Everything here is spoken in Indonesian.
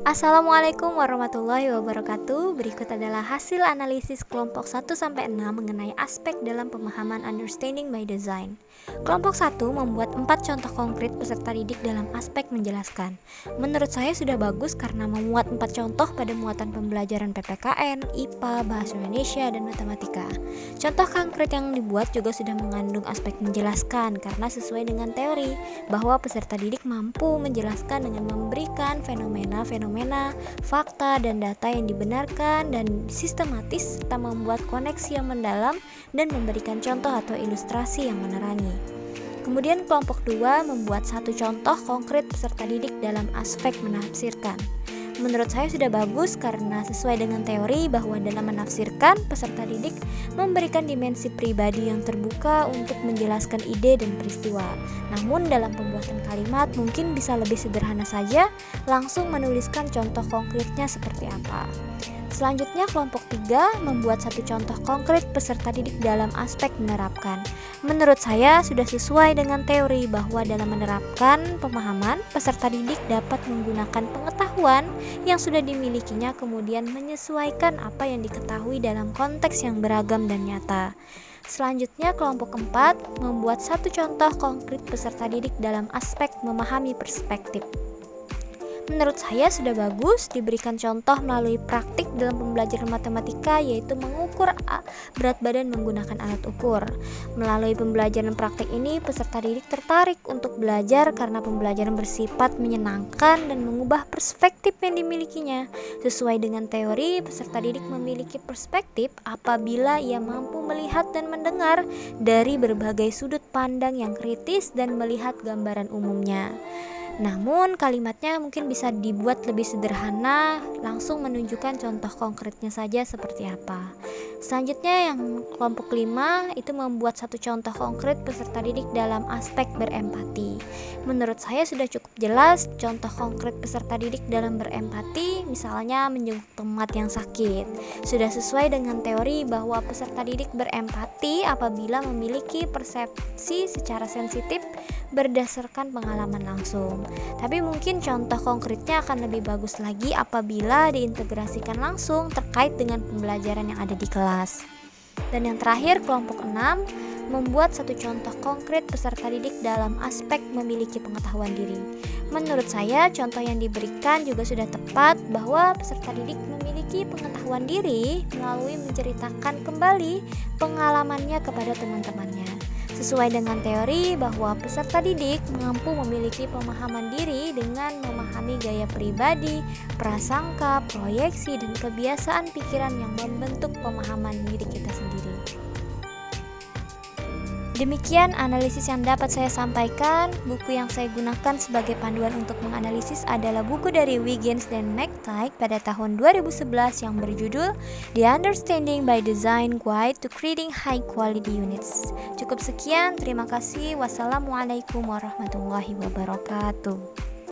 Assalamualaikum warahmatullahi wabarakatuh. Berikut adalah hasil analisis kelompok 1-6 mengenai aspek dalam pemahaman understanding by design. Kelompok 1 membuat 4 contoh konkret peserta didik dalam aspek menjelaskan. Menurut saya sudah bagus karena memuat 4 contoh pada muatan pembelajaran PPKN, IPA, Bahasa Indonesia, dan Matematika. Contoh konkret yang dibuat juga sudah mengandung aspek menjelaskan karena sesuai dengan teori bahwa peserta didik mampu menjelaskan dengan memberikan fenomena-fenomena, fakta, dan data yang dibenarkan dan sistematis serta membuat koneksi yang mendalam dan memberikan contoh atau ilustrasi yang menerangi. Kemudian kelompok 2 membuat satu contoh konkret peserta didik dalam aspek menafsirkan. Menurut saya sudah bagus karena sesuai dengan teori bahwa dalam menafsirkan, peserta didik memberikan dimensi pribadi yang terbuka untuk menjelaskan ide dan peristiwa. Namun dalam pembuatan kalimat mungkin bisa lebih sederhana saja, langsung menuliskan contoh konkretnya seperti apa. Selanjutnya kelompok 3 membuat satu contoh konkret peserta didik dalam aspek menerapkan. Menurut saya sudah sesuai dengan teori bahwa dalam menerapkan pemahaman, peserta didik dapat menggunakan pengetahuan yang sudah dimilikinya kemudian menyesuaikan apa yang diketahui dalam konteks yang beragam dan nyata. Selanjutnya kelompok 4 membuat satu contoh konkret peserta didik dalam aspek memahami perspektif. Menurut saya sudah bagus diberikan contoh melalui praktik dalam pembelajaran matematika, yaitu mengukur berat badan menggunakan alat ukur. Melalui pembelajaran praktik ini, peserta didik tertarik untuk belajar karena pembelajaran bersifat menyenangkan dan mengubah perspektif yang dimilikinya. Sesuai dengan teori, peserta didik memiliki perspektif apabila ia mampu melihat dan mendengar dari berbagai sudut pandang yang kritis dan melihat gambaran umumnya. Namun kalimatnya mungkin bisa dibuat lebih sederhana, langsung menunjukkan contoh konkretnya saja seperti apa. Selanjutnya yang kelompok 5 itu membuat satu contoh konkret peserta didik dalam aspek berempati. Menurut saya sudah cukup jelas contoh konkret peserta didik dalam berempati, misalnya menjenguk teman yang sakit. Sudah sesuai dengan teori bahwa peserta didik berempati apabila memiliki persepsi secara sensitif berdasarkan pengalaman langsung. Tapi mungkin contoh konkretnya akan lebih bagus lagi apabila diintegrasikan langsung terkait dengan pembelajaran yang ada di kelas. Dan yang terakhir kelompok 6 membuat satu contoh konkret peserta didik dalam aspek memiliki pengetahuan diri. Menurut saya contoh yang diberikan juga sudah tepat bahwa peserta didik memiliki pengetahuan diri melalui menceritakan kembali pengalamannya kepada teman-temannya. Sesuai dengan teori bahwa peserta didik mampu memiliki pemahaman diri dengan memahami gaya pribadi, prasangka, proyeksi, dan kebiasaan pikiran yang membentuk pemahaman diri kita sendiri. Demikian analisis yang dapat saya sampaikan. Buku yang saya gunakan sebagai panduan untuk menganalisis adalah buku dari Wiggins dan McTighe pada tahun 2011 yang berjudul The Understanding by Design Guide to Creating High Quality Units. Cukup sekian, terima kasih. Wassalamualaikum warahmatullahi wabarakatuh.